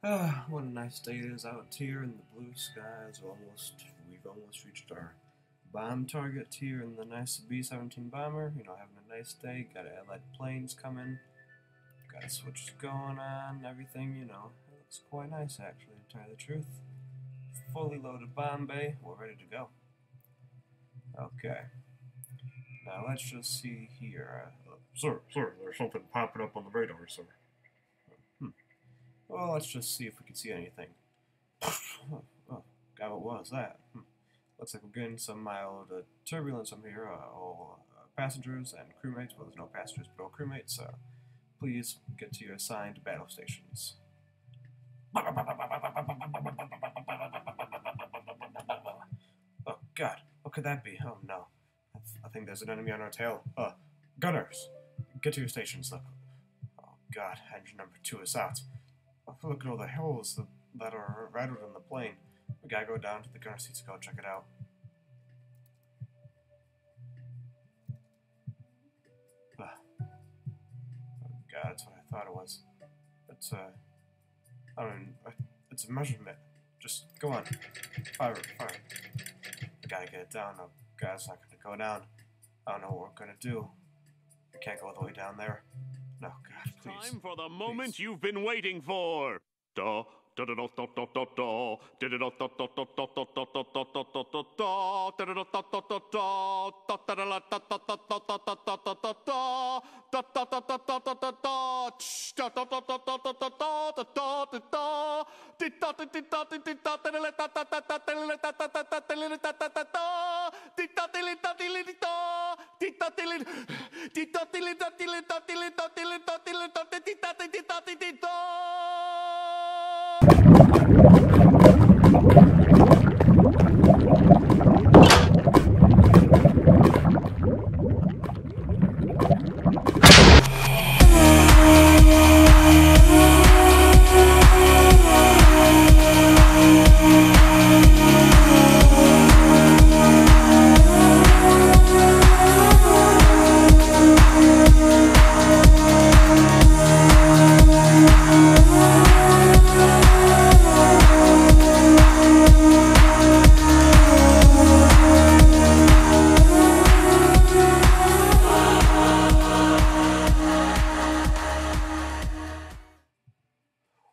What a nice day it is out here in the blue skies. We've almost reached our bomb target here in the nice B-17 bomber. Having a nice day. Got allied planes coming. Got switches going on. Everything, it looks quite nice actually, to tell you the truth. Fully loaded bomb bay. We're ready to go. Okay. Now let's just see here. Sir, there's something popping up on the radar, sir. Well, let's just see if we can see anything. Oh, God, what was that? Looks like we're getting some mild turbulence from here. All passengers and crewmates, well, there's no passengers, but all crewmates, please get to your assigned battle stations. Oh, God, what could that be? Oh, no. I think there's an enemy on our tail. Gunners, get to your stations. Look. Oh, God, engine number 2 is out. Look at all the holes that are rattled in the plane. We gotta go down to the gunner seats to go check it out. Oh God, that's what I thought it was. It's a measurement. Just go on. Fire. We gotta get it down. Oh God, it's not gonna go down. I don't know what we're gonna do. We can't go all the way down there. No, God, please. Time for the moment you've been waiting for.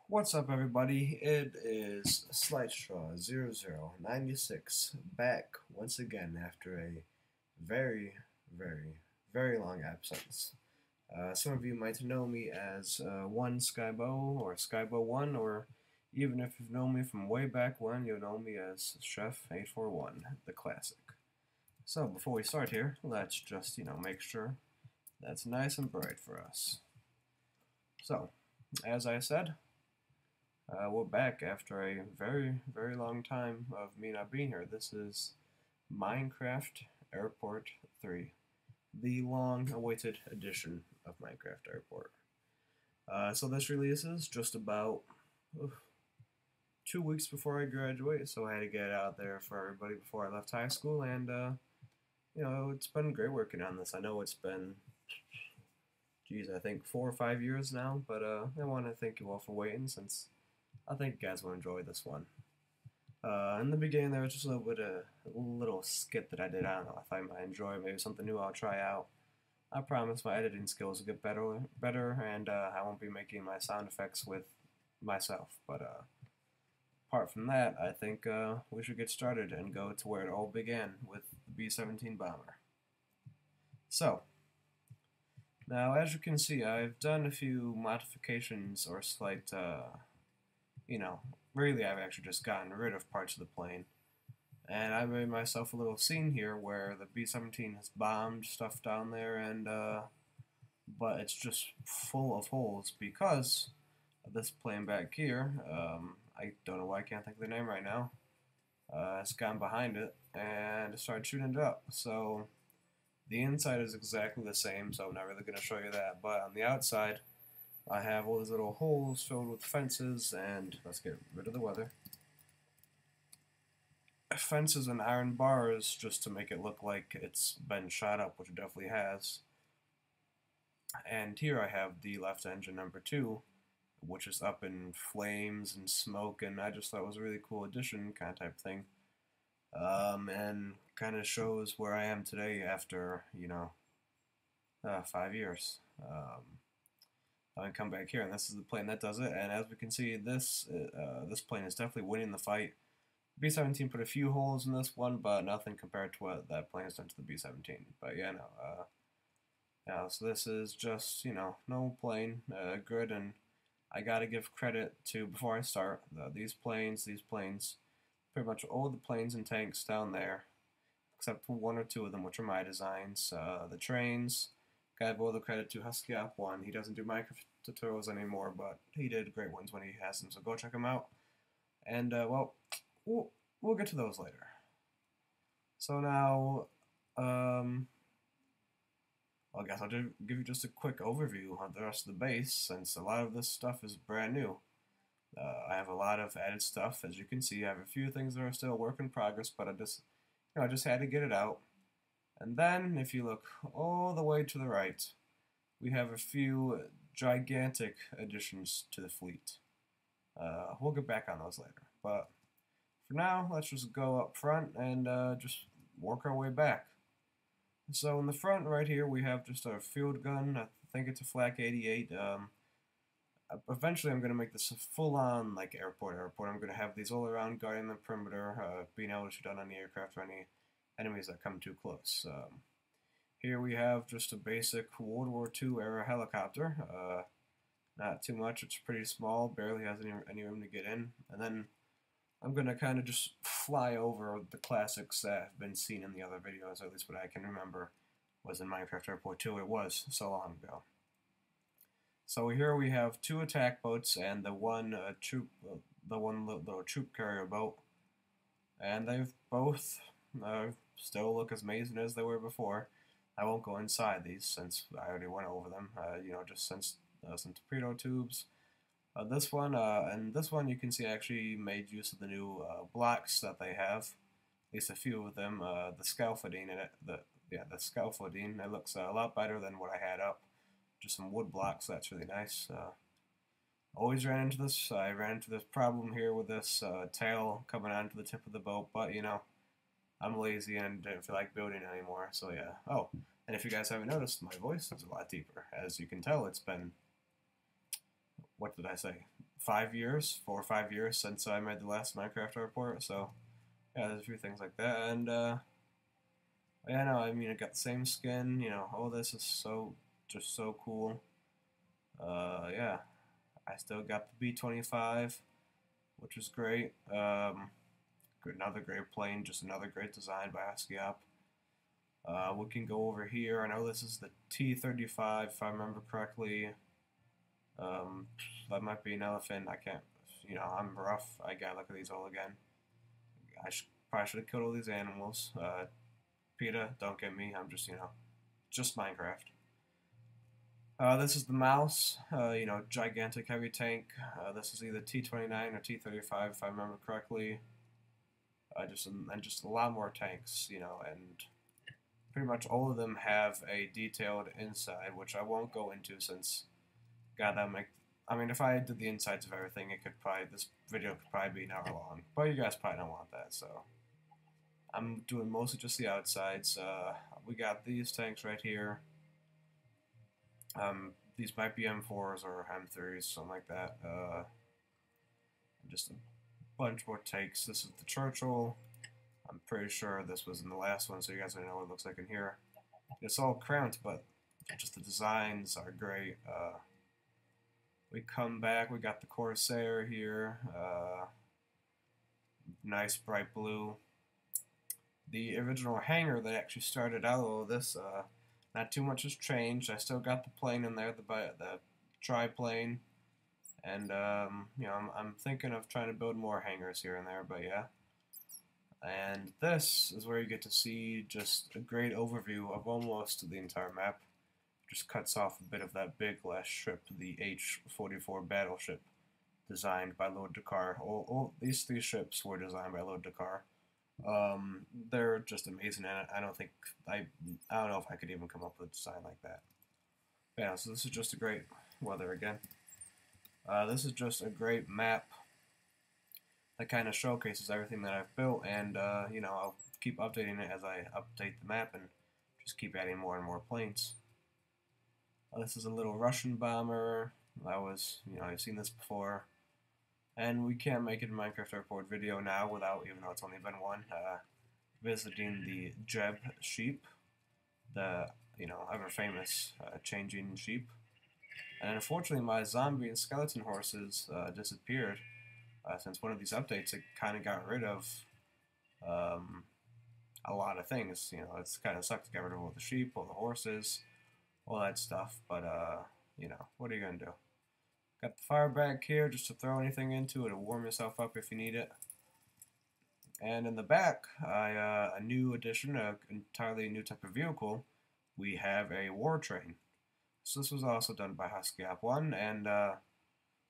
What's up, everybody? It is Slightstraw 0096 back once again after a very, very, very long absence. Some of you might know me as One Skybo or Skybo1, or even if you've known me from way back when, you'll know me as Chef841, the classic. So before we start here, let's just make sure that's nice and bright for us. So, as I said, we're back after a very, very long time of me not being here. This is Minecraft Airport 3, the long-awaited edition of Minecraft Airport. So this releases just about 2 weeks before I graduate, so I had to get it out there for everybody before I left high school, and it's been great working on this. I know it's been, I think 4 or 5 years now, but I want to thank you all for waiting, since I think you guys will enjoy this one. In the beginning, there was just a little skit that I did. I don't know if I might enjoy. Maybe something new I'll try out. I promise my editing skills will get better, and I won't be making my sound effects with myself. But apart from that, I think we should get started and go to where it all began, with the B-17 bomber. So, now as you can see, I've done a few modifications or slight really I've actually just gotten rid of parts of the plane. And I made myself a little scene here where the B-17 has bombed stuff down there, and but it's just full of holes because of this plane back here. I don't know why I can't think of the name right now. It's gone behind it and it started shooting it up. So the inside is exactly the same, so I'm not really going to show you that. But on the outside, I have all these little holes filled with fences, and let's get rid of the weather. Fences and iron bars just to make it look like it's been shot up, which it definitely has. And here I have the left engine number 2 which is up in flames and smoke, and I just thought it was a really cool addition kind of type thing. And kind of shows where I am today after, 5 years. I come back here, and this is the plane that does it. And as we can see, this plane is definitely winning the fight. B-17 put a few holes in this one, but nothing compared to what that plane has done to the B-17. But yeah, no. Yeah, so this is just, no plane, good, and I gotta give credit to, before I start, these planes, pretty much all the planes and tanks down there, except for one or two of them, which are my designs. The trains, gotta give all the credit to HuskyOp1. He doesn't do Minecraft tutorials anymore, but he did great ones when he has them, so go check him out. And, well, we'll get to those later. So now, I guess I'll give you just a quick overview of the rest of the base, since a lot of this stuff is brand new. I have a lot of added stuff, as you can see. I have a few things that are still a work in progress, but I just had to get it out. And then, if you look all the way to the right, we have a few gigantic additions to the fleet. We'll get back on those later, but for now, let's just go up front and just work our way back. So in the front right here, we have just a field gun. I think it's a Flak 88. Eventually, I'm going to make this a full-on like airport. I'm going to have these all around guarding the perimeter, being able to shoot down on the aircraft or any enemies that come too close. Here we have just a basic World War II era helicopter. Not too much. It's pretty small. Barely has any room to get in. And then I'm going to kind of just fly over the classics that have been seen in the other videos, or at least what I can remember was in Minecraft Airport 2. It was so long ago. So here we have two attack boats and the one little troop carrier boat, and they've both still look as amazing as they were before. I won't go inside these since I already went over them. Just since some torpedo tubes. This one and this one, you can see I actually made use of the new blocks that they have. At least a few of them. The scaffolding in it. The scaffolding. It looks a lot better than what I had up. Just some wood blocks. That's really nice. Always ran into this. I ran into this problem here with this tail coming onto the tip of the boat, but I'm lazy and didn't feel like building anymore. So yeah. Oh, and if you guys haven't noticed, my voice is a lot deeper. As you can tell, it's been, what did I say, 4 or 5 years since I made the last Minecraft report. So yeah, there's a few things like that. And yeah, no, I mean, I got the same skin. Oh, this is just so cool. Yeah, I still got the B-25, which is great. Another great plane, just another great design by HuskyOp. We can go over here. I know this is the T-35, if I remember correctly. That might be an elephant. I can't, I'm rough. I gotta look at these all again. I probably should have killed all these animals. PETA, don't get me. I'm just Minecraft. This is the Mouse, gigantic heavy tank. This is either T-29 or T-35, if I remember correctly. Just a lot more tanks, and pretty much all of them have a detailed inside, which I won't go into since, God, if I did the insides of everything, this video could probably be an hour long. But you guys probably don't want that, so I'm doing mostly just the outsides. We got these tanks right here. These might be M4s or M3s, something like that. Just a bunch more tanks. This is the Churchill. I'm pretty sure this was in the last one, so you guys already know what it looks like in here. It's all cramped, but just the designs are great. We come back, we got the Corsair here. Nice bright blue. The original hangar that actually started out all of this, not too much has changed. I still got the plane in there, the triplane. And, I'm thinking of trying to build more hangars here and there, but yeah. And this is where you get to see just a great overview of almost the entire map. Just cuts off a bit of that big last ship, the H-44 battleship, designed by Lord Dakar. All these three ships were designed by Lord Dakar. They're just amazing, and I don't know if I could even come up with a design like that. Yeah, so this is just a great weather again. This is just a great map that kind of showcases everything that I've built, and you know, I'll keep updating it as I update the map and just keep adding more and more planes. This is a little Russian bomber. That was, you know, I've seen this before. And we can't make it a Minecraft Airport video now without, even though it's only been one, visiting the Jeb sheep, the, you know, ever famous changing sheep. And unfortunately, my zombie and skeleton horses disappeared since one of these updates. It kind of got rid of a lot of things. You know, it's kind of sucked to get rid of all the sheep, all the horses, all that stuff. But you know, what are you gonna do? Got the fire back here just to throw anything into it to warm yourself up if you need it. And in the back, a new addition, an entirely new type of vehicle. We have a war train. So this was also done by Husky App 1, and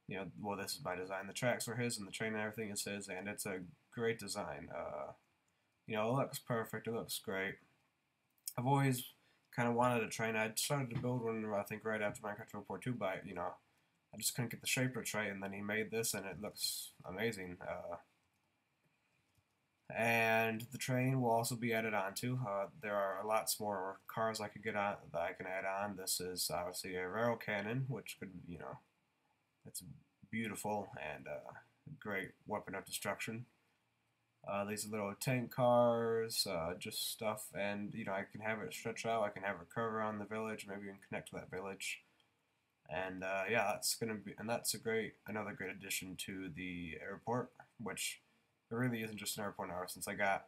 you know, well, this is by design. The tracks are his, and the train and everything is his, and it's a great design. You know, it looks perfect. It looks great. I've always kind of wanted a train. I started to build one, I think, right after Minecraft Report 2, but, you know, I just couldn't get the shaper tray, and then he made this, and it looks amazing. And the train will also be added onto. There are lots more cars I could get on that I can add on. This is obviously a rail cannon, which could, you know, it's beautiful and a great weapon of destruction. These little tank cars, just stuff, and you know, I can have it stretch out. I can have it curve around the village. Maybe even connect to that village. And yeah, that's gonna be, and that's another great addition to the airport, which it really isn't just an airport now. Since I got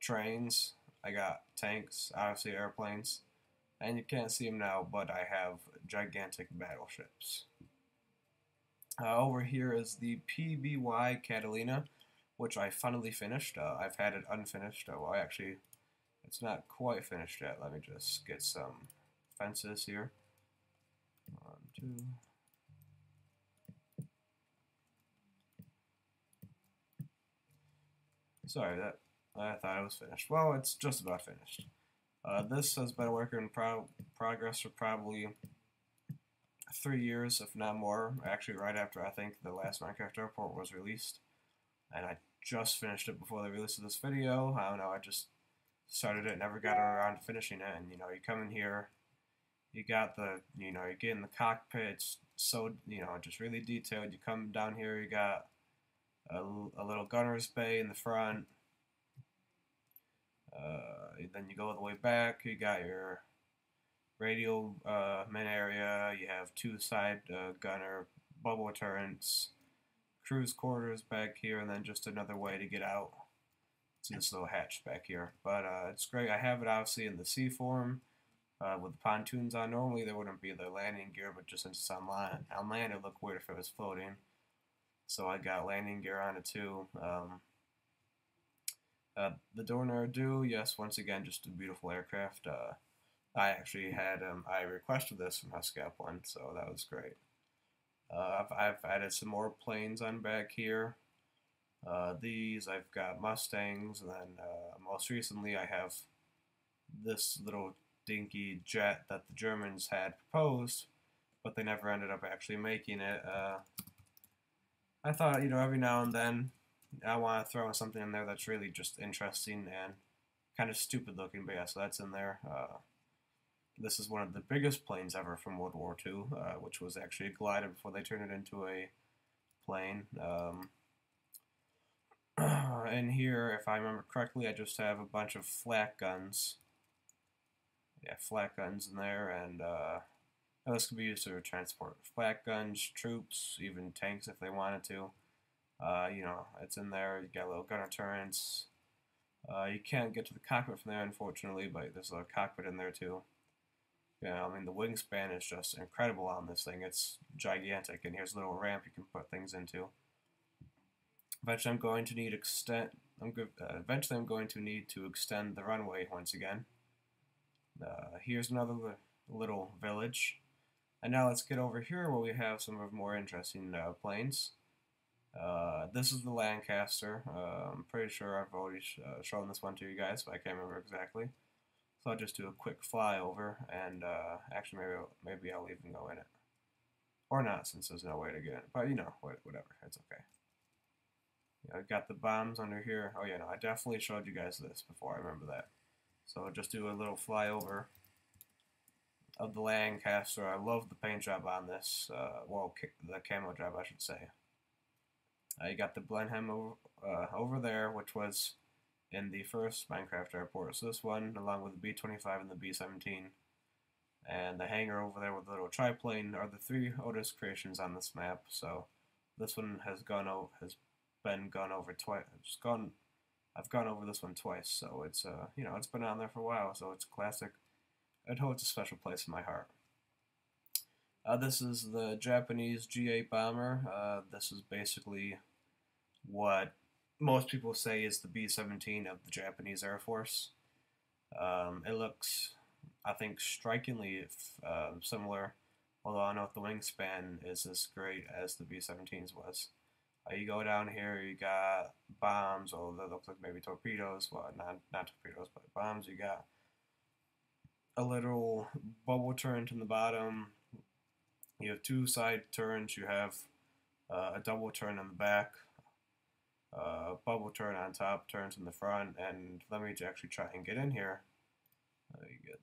trains, I got tanks, obviously airplanes, and you can't see them now, but I have gigantic battleships. Over here is the PBY Catalina, which I finally finished. I've had it unfinished. Well, actually, it's not quite finished yet. Let me just get some fences here. 1, 2. Sorry, that I thought it was finished. Well, it's just about finished. This has been a work in progress for probably 3 years, if not more. Actually, right after I think the last Minecraft Airport was released, and I just finished it before the release of this video. I don't know. I just started it, never got around to finishing it. And you know, you come in here, you got the, you know, you get in the cockpit. It's so, you know, just really detailed. You come down here, you got a little gunner's bay in the front. Then you go all the way back. You got your radio main area. You have 2 side gunner bubble turrets, cruise quarters back here, and then just another way to get out to this little hatch back here. But it's great. I have it obviously in the C form with the pontoons on. Normally there wouldn't be the landing gear, but just since it's on land, it would look weird if it was floating. So I got landing gear on it too. The Dornier Do, yes, once again, just a beautiful aircraft. I actually had, I requested this from Husky App 1, so that was great. I've added some more planes on back here. These, I've got Mustangs, and then most recently I have this little dinky jet that the Germans had proposed, but they never ended up actually making it. I thought, you know, every now and then I want to throw something in there that's really just interesting and kind of stupid looking, but yeah, so that's in there. This is one of the biggest planes ever from World War II, which was actually a glider before they turned it into a plane. In here, if I remember correctly, I just have a bunch of flak guns. Yeah, flak guns in there, and this could be used to transport flak guns, troops, even tanks if they wanted to. You know, it's in there. You got little gunner turrets. You can't get to the cockpit from there, unfortunately, but there's a little cockpit in there too. Yeah, I mean, the wingspan is just incredible on this thing. It's gigantic, and here's a little ramp you can put things into. Eventually, I'm going to need to extend the runway once again. Here's another little village. And now let's get over here where we have some of more interesting planes. This is the Lancaster. I'm pretty sure I've already shown this one to you guys, but I can't remember exactly. So I'll just do a quick flyover, and actually maybe I'll even go in it. Or not, since there's no way to get in. But, you know, whatever. It's okay. I got the bombs under here. Oh, yeah, no, I definitely showed you guys this before. I remember that. So just do a little flyover of the Lancaster. I love the paint job on this. Well, the camo job, I should say. You got the Blenheim over there, which was in the first Minecraft airport. So this one, along with the B-25 and the B-17, and the hangar over there with the little triplane, are the three Otis creations on this map. So this one has been gone over twice. I've gone over this one twice. So it's you know, it's been on there for a while. So it's a classic. It holds a special place in my heart. This is the Japanese G8 bomber. This is basically what most people say is the B-17 of the Japanese Air Force. It looks, I think, strikingly similar, although I don't know if the wingspan is as great as the B-17's was. You go down here, you got bombs, or that looks like maybe torpedoes. Well, not torpedoes, but bombs. You got a little bubble turret in the bottom. You have two side turrets. You have a double turret on the back, bubble turret on top, turrets in the front. And let me actually try and get in here. You get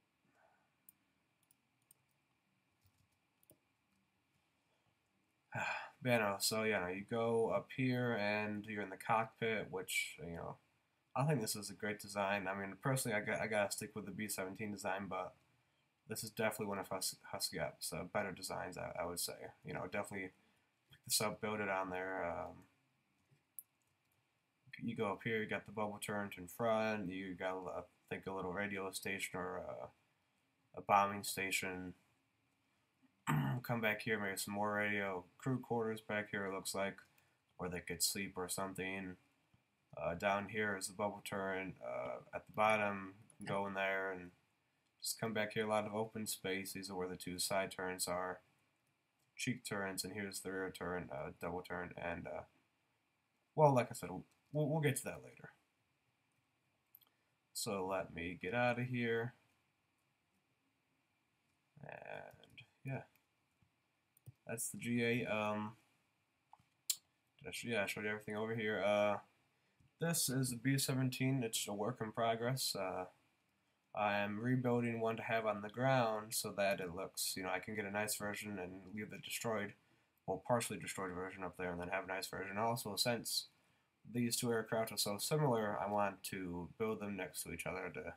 so yeah, you go up here and you're in the cockpit, which, you know, I think this is a great design. I mean, personally, I gotta stick with the B-17 design, but this is definitely one of Husky's better designs, I would say. You know, definitely pick this up, build it on there. You go up here, you got the bubble turret in front. You got, I think, a little radio station or a bombing station. Come back here, maybe some more radio. Crew quarters back here, it looks like, where they could sleep or something. Down here is the bubble turret. At the bottom, go in there and just come back here. A lot of open space. These are where the two side turrets are. Cheek turrets, and here's the rear turret, double turret. And, well, like I said, we'll get to that later. So let me get out of here. And, yeah. That's the G8. I showed you everything over here. This is the B-17. It's a work in progress. I am rebuilding one to have on the ground so that it looks, you know, I can get a nice version and leave the destroyed, well, partially destroyed version up there and then have a nice version. Also, since these two aircraft are so similar, I want to build them next to each other to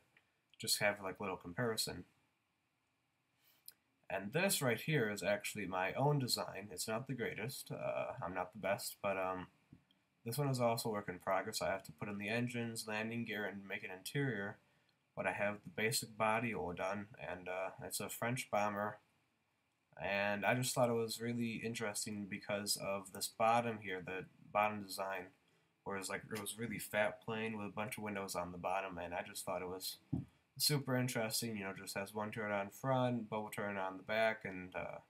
just have like a little comparison. And this right here is actually my own design. It's not the greatest. I'm not the best, but this one is also a work in progress. I have to put in the engines, landing gear, and make an interior. But I have the basic body all done, and it's a French bomber. And I just thought it was really interesting because of this bottom here, the bottom design, where it was really fat plane with a bunch of windows on the bottom, and I just thought it was super interesting. You know, just has one turret on front, bubble turret on the back, and a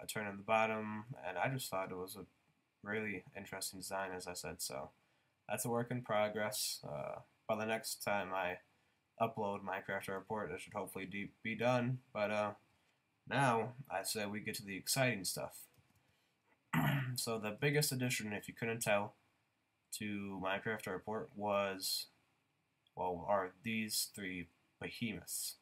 turret on the bottom. And I just thought it was a really interesting design, as I said. So that's a work in progress. By the next time I upload Minecraft Airport, it should hopefully be done. But now I say we get to the exciting stuff. So the biggest addition, if you couldn't tell, to Minecraft Airport was, well, are these three behemoths.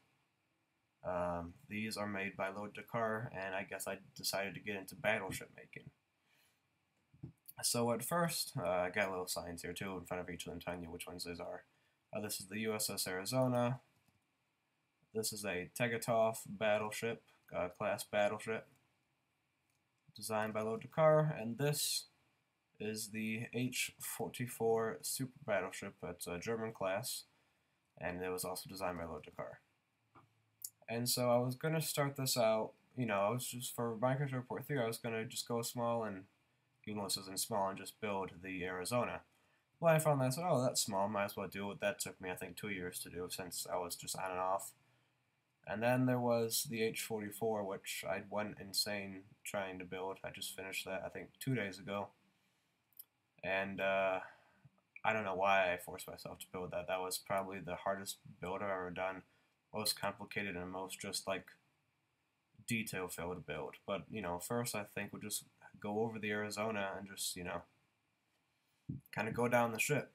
These are made by Load Dakar, and I guess I decided to get into battleship making. So at first, I got little signs here too in front of each of them telling you which ones these are. This is the USS Arizona. This is a Tegetov battleship, class battleship, designed by Load Dakar, and this is the H-44 super battleship. It's a German class, and it was also designed by Load Dakar. And so I was going to start this out, you know, I was just, for Minecraft Airport 3, I was going to just go small, and even though this isn't small, and just build the Arizona. Well, I found that, I said, oh, that's small, might as well do it. That took me, I think, 2 years to do, since I was just on and off. And then there was the H-44, which I went insane trying to build. I just finished that, I think, 2 days ago. And I don't know why I forced myself to build that. That was probably the hardest build I've ever done. Most complicated and most just, like, detail-filled build. But, you know, first I think we'll just go over the Arizona and just, you know, kind of go down the ship.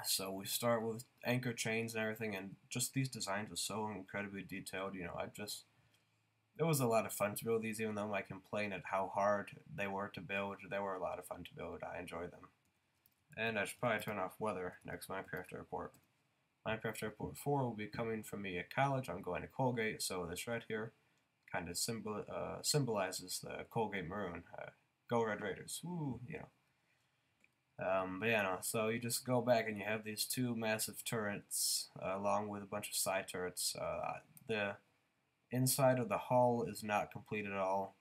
So we start with anchor chains and everything, and just these designs are so incredibly detailed. You know, it was a lot of fun to build these, even though I complain at how hard they were to build. They were a lot of fun to build. I enjoyed them. And I should probably turn off weather next Minecraft Airport. Minecraft Airport 4 will be coming from me at college. I'm going to Colgate, so this right here kind of symbolizes the Colgate Maroon. Go Red Raiders. Woo, you know. But yeah, no, so you just go back and you have these two massive turrets along with a bunch of side turrets. The inside of the hull is not complete at all,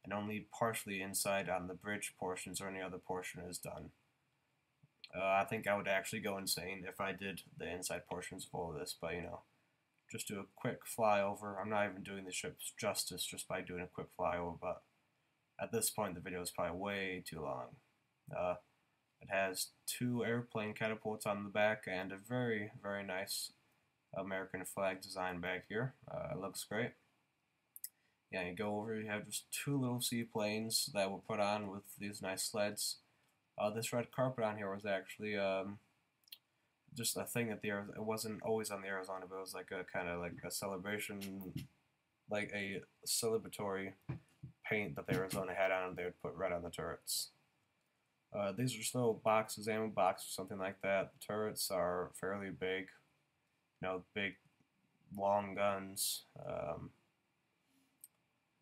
and only partially inside on the bridge portions or any other portion is done. I think I would actually go insane if I did the inside portions of all of this, but you know, just do a quick flyover. I'm not even doing the ship's justice just by doing a quick flyover, but at this point the video is probably way too long. It has two airplane catapults on the back and a very, very nice American flag design back here. It looks great. Yeah, you go over, you have just two little seaplanes that were put on with these nice sleds. This red carpet on here was actually just a thing that it wasn't always on the Arizona, but it was like a kind of like a celebration, like a celebratory paint that the Arizona had on, and they would put red on the turrets. These are just little boxes, ammo boxes, or something like that. The turrets are fairly big, you know, big, long guns.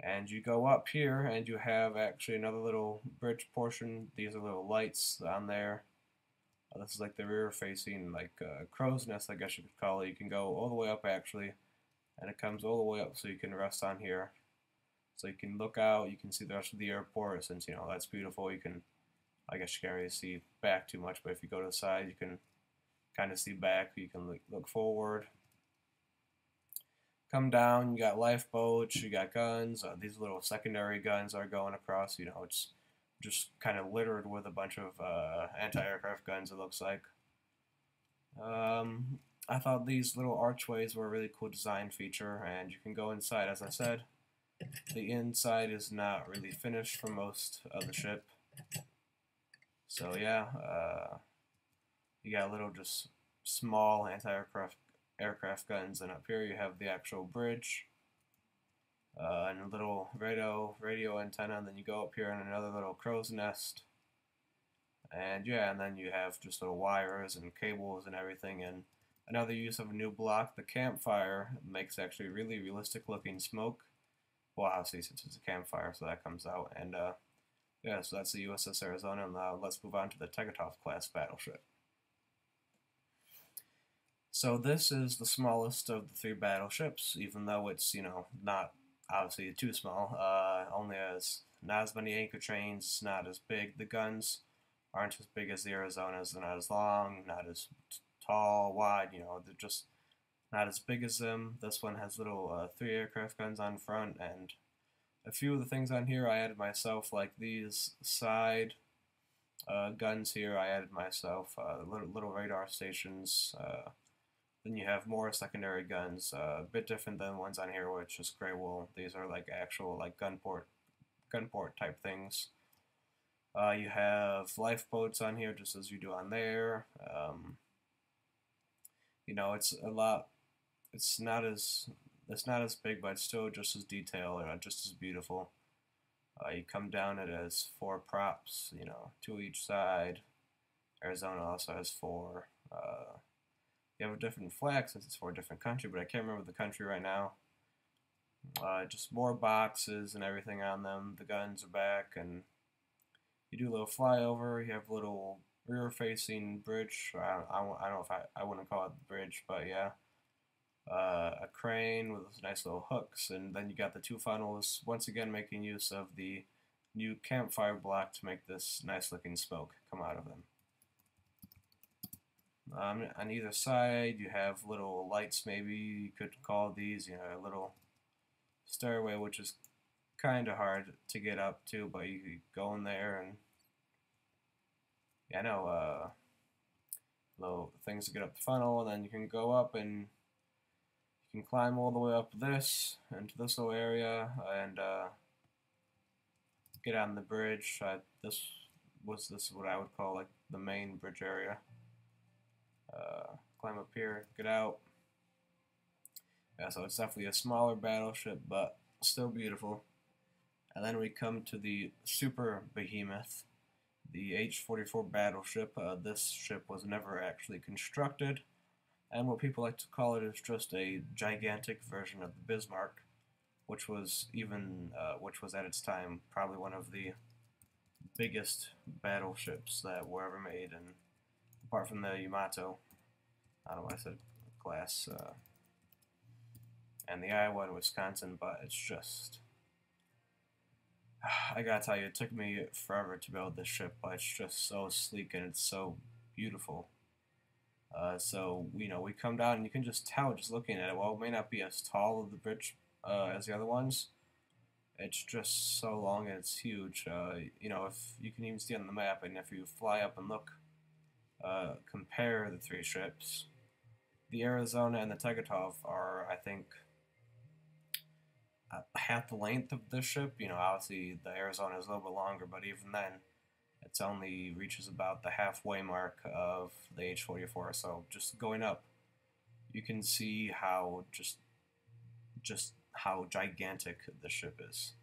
And you go up here, and you have actually another little bridge portion. These are little lights on there. This is like the rear-facing, like crow's nest, I guess you could call it. You can go all the way up, actually, and it comes all the way up, so you can rest on here. So you can look out, you can see the rest of the airport, since, you know, that's beautiful. You can, I guess you can't really see back too much, but if you go to the side, you can kind of see back. You can look forward. Come down, you got lifeboats, you got guns. These little secondary guns are going across. You know, it's just kind of littered with a bunch of anti-aircraft guns, it looks like. I thought these little archways were a really cool design feature, and you can go inside. As I said, the inside is not really finished for most of the ship. So yeah, you got little just small anti-aircraft guns, and up here you have the actual bridge and a little radio antenna, and then you go up here and another little crow's nest, and yeah, and then you have just little wires and cables and everything. And another use of a new block, the campfire, makes actually really realistic looking smoke. Well, obviously since it's a campfire, so that comes out. And yeah, so that's the USS Arizona, and now let's move on to the Tegetov class battleship. So this is the smallest of the three battleships, even though it's, you know, not obviously too small. Only has not as many anchor chains, not as big. The guns aren't as big as the Arizonas. They're not as long, not as tall, wide. You know, they're just not as big as them. This one has little 3 aircraft guns on front, and a few of the things on here I added myself, like these side guns here. I added myself little radar stations. Then you have more secondary guns, a bit different than the ones on here, where it's just gray wool. These are like actual like gunport type things. You have lifeboats on here, just as you do on there. You know, it's a lot. It's not as big, but it's still just as detailed and just as beautiful. You come down, it has 4 props. You know, 2 each side. Arizona also has 4. You have a different flag since it's for a different country, but I can't remember the country right now. Just more boxes and everything on them. The guns are back, and you do a little flyover. You have a little rear-facing bridge. I don't know if I wouldn't call it the bridge, but yeah. A crane with nice little hooks, and then you got the 2 funnels, once again making use of the new campfire block to make this nice-looking smoke come out of them. On either side, you have little lights, maybe you could call these, you know, a little stairway, which is kind of hard to get up to, but you could go in there, and yeah, I know, little things to get up the funnel, and then you can go up and you You can climb all the way up this, into this little area, and get on the bridge. This is what I would call like the main bridge area. Climb up here, get out. Yeah, so it's definitely a smaller battleship, but still beautiful. And then we come to the super behemoth, the H-44 battleship. This ship was never actually constructed, and what people like to call it is just a gigantic version of the Bismarck, which was at its time probably one of the biggest battleships that were ever made, and apart from the Yamato, I don't know why I said class, and the Iowa and Wisconsin, but it's just, I gotta tell you, it took me forever to build this ship, but it's just so sleek and it's so beautiful. So, we come down and you can just tell just looking at it, well, it may not be as tall of the bridge as the other ones. It's just so long and it's huge. If you can even see on the map, and if you fly up and look, compare the three ships, the Arizona and the Tegetov are, I think, half the length of this ship. Obviously the Arizona is a little bit longer, but even then, it only reaches about the halfway mark of the H-44. So just going up, you can see how just how gigantic the ship is.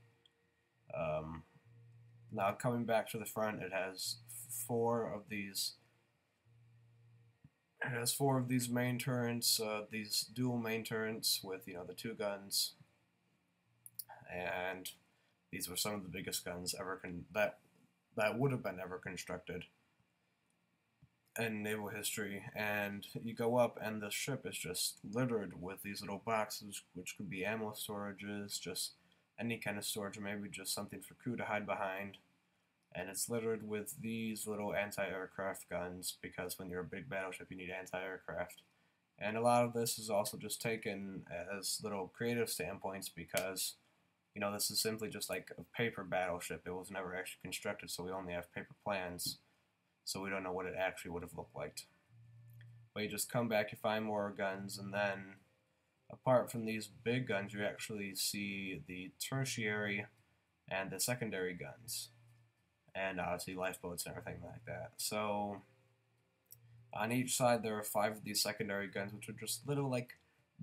Now coming back to the front, it has four of these main turrets, these dual main turrets with the two guns, and these were some of the biggest guns ever that would have been ever constructed in naval history. And you go up, and the ship is just littered with these little boxes, which could be ammo storages, just any kind of storage, or maybe just something for crew to hide behind. And it's littered with these little anti-aircraft guns, because when you're a big battleship, you need anti-aircraft. And a lot of this is also just taken as little creative standpoints, because this is simply just like a paper battleship. It was never actually constructed, so we only have paper plans, so we don't know what it actually would have looked like. But you just come back, you find more guns, and then apart from these big guns, you actually see the tertiary and the secondary guns, and obviously lifeboats and everything like that. So on each side there are 5 of these secondary guns, which are just little like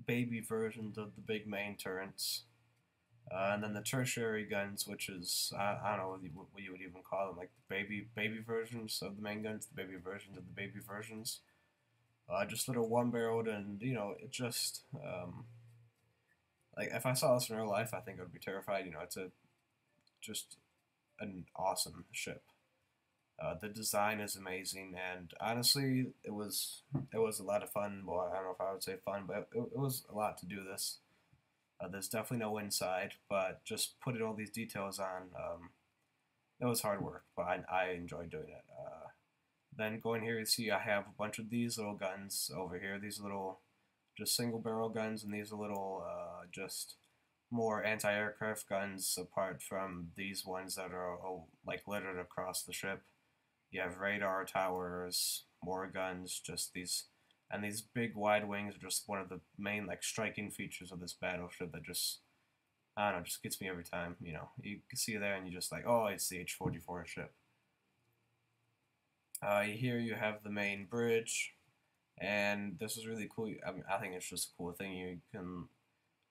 baby versions of the big main turrets. And then the tertiary guns, which is, I don't know what you would even call them, like the baby versions of the main guns, the baby versions of the baby versions. Just little one-barreled, and, it just, like, if I saw this in real life, I think I would be terrified. It's just an awesome ship. The design is amazing, and honestly, it was a lot of fun. Well, I don't know if I would say fun, but it was a lot to do this. There's definitely no inside, but just putting all these details on, it was hard work, but I enjoyed doing it. Then going here, you see I have a bunch of these little guns over here. These little just single barrel guns, and these are little just more anti-aircraft guns, apart from these ones that are like littered across the ship. You have radar towers, more guns, just these. And these big wide wings are just one of the main striking features of this battleship that just, I don't know, just gets me every time. You can see there and you're just like, oh, it's the H-44 ship. Here you have the main bridge, and this is really cool. I think it's just a cool thing. You can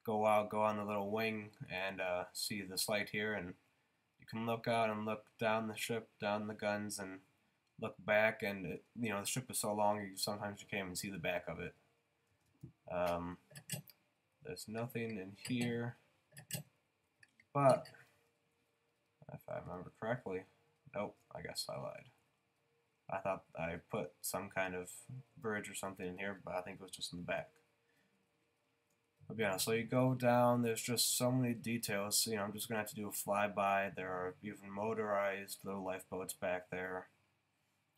go on the little wing and see this light here, and you can look out and look down the ship, down the guns, and look back, and the ship is so long sometimes you can't even see the back of it. There's nothing in here, but if I remember correctly, nope, I guess I lied. I thought I put some kind of bridge or something in here, but I think it was just in the back. But yeah, so you go down, there's just so many details. I'm just gonna have to do a flyby. There are even motorized little lifeboats back there.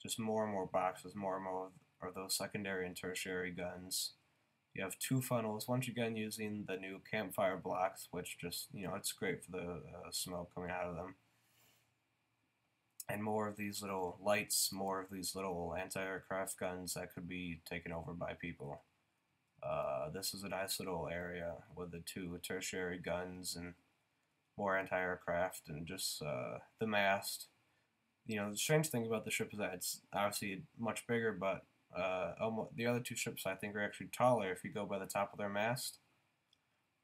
Just more and more boxes, more and more of those secondary and tertiary guns. You have 2 funnels, once again using the new campfire blocks, which just, it's great for the smoke coming out of them. And more of these little lights, more of these little anti-aircraft guns that could be taken over by people. This is a nice little area with the 2 tertiary guns and more anti-aircraft and just the mast. You know, the strange thing about the ship is that it's obviously much bigger, but the other 2 ships I think are actually taller if you go by the top of their mast.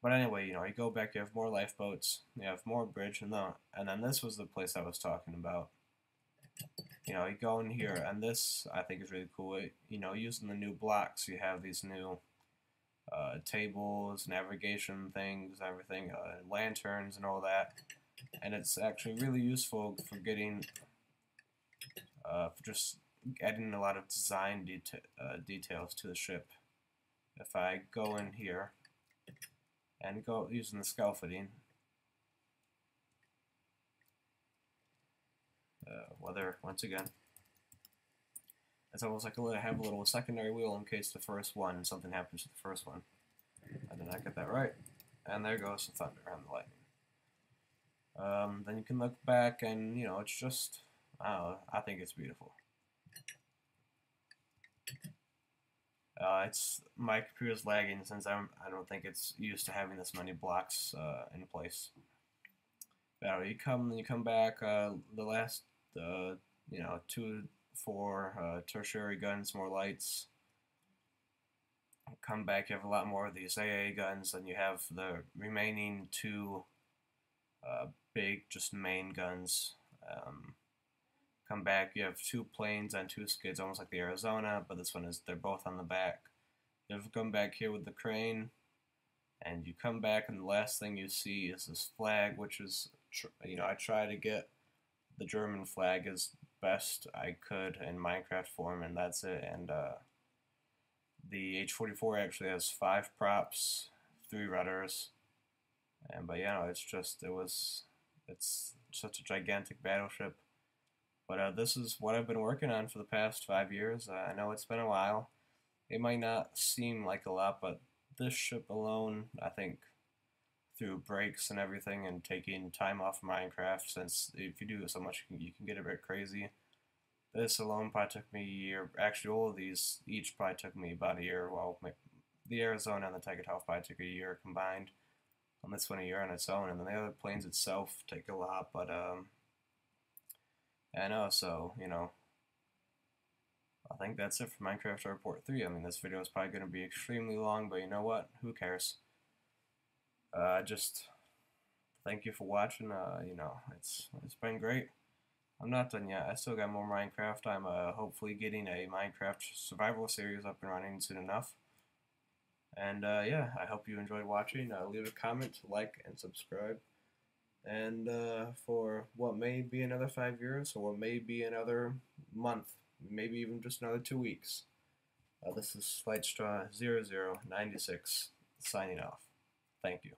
But anyway, you know, you go back, you have more lifeboats, you have more bridge, and then this was the place I was talking about. You know, you go in here, and this I think is really cool. You know, using the new blocks, you have these new tables, navigation things, everything, lanterns, and all that. And it's actually really useful for getting, for just adding a lot of design details to the ship. If I go in here and go using the scaffolding, whether once again, it's almost like I have a little secondary wheel in case the first one, something happens to the first one. I did not get that right. And there goes the thunder and the lightning. Then you can look back and, you know, it's just, I think it's beautiful. It's my computer's lagging since I don't think it's used to having this many blocks in place. You come back. The last you know, 2, 4 tertiary guns, more lights. Come back, you have a lot more of these AA guns, and you have the remaining 2 big, just main guns. Come back, you have 2 planes and 2 skids, almost like the Arizona, but this one is, they're both on the back. You come back here with the crane, and you come back, and the last thing you see is this flag, which is, you know, I try to get the German flag as best I could in Minecraft form, and that's it. And the H-44 actually has 5 props, 3 rudders, but you know, it's such a gigantic battleship. But this is what I've been working on for the past 5 years. I know it's been a while. It might not seem like a lot, but this ship alone, I think, through breaks and everything and taking time off Minecraft, since if you do it so much, you can get a bit crazy. This alone probably took me a year. Actually, all of these each probably took me about a year. Well, the Arizona and the Tegethoff probably took a year combined. And this one a year on its own. And then the other planes itself take a lot, but I know, so, you know, I think that's it for Minecraft Report 3. I mean, this video is probably going to be extremely long, but you know what? Who cares? Just thank you for watching. You know, it's been great. I'm not done yet. I still got more Minecraft. I'm hopefully getting a Minecraft survival series up and running soon enough. And yeah, I hope you enjoyed watching. Leave a comment, like, and subscribe. And for what may be another 5 years, or what may be another month, maybe even just another 2 weeks. This is Slightstraw0096 signing off. Thank you.